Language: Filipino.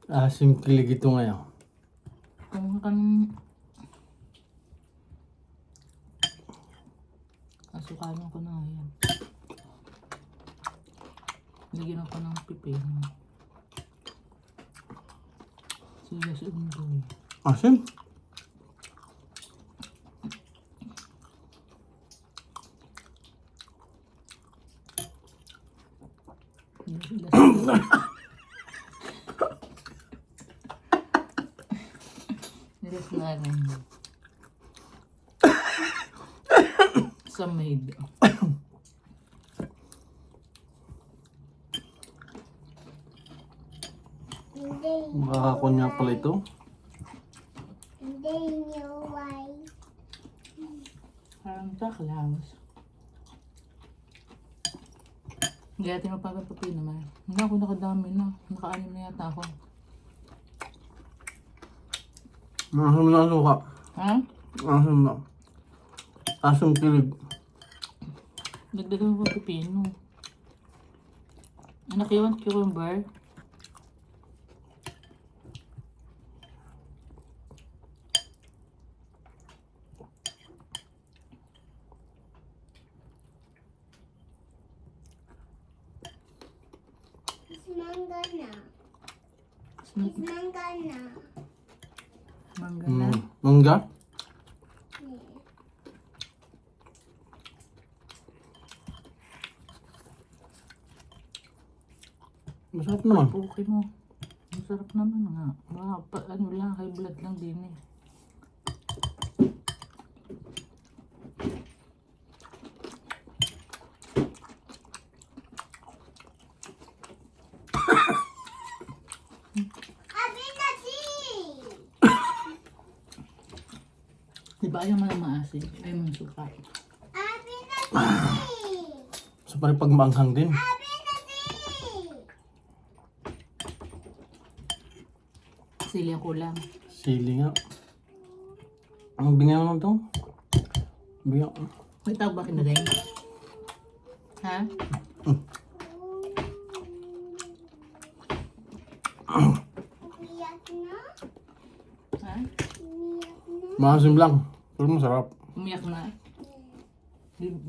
Asim kilig ito ngayon. Kung kan asukalan ko na yan. Lagyan ako ng pipino. Sibuyas unggoy. Asim? Nilas na rin. Sa maid. Makakakunya pala ito. Hindi niyo why. Parang taklaws. Hindi natin mapagpapi naman. Hindi ako nakadami na. Naka-anim na yata ako. Asim na ang suka. Ha? Asim na. Asim kilig. Nagdagan mo pa pipino. Anak, you want cucumber? Mangga na. Snip. Mangga na. Mangga na. Mangga? Masarap naman. Okay mo. Masarap naman nga. Baka ano lang, high blood lang din eh. Abi na si. Di ba ayaw mo na maasin? Ayaw mo suka. Abi na si. Sa pa rin pagmaanghang din. Abi na si. Sili ako lang. Sili nga. Ang bingyan mo ito? Bingyan. May tawag ba na rin? Ha? Umiyak na. Ha? Umiyak na. Maasim lang. Pero masarap. Umiyak na?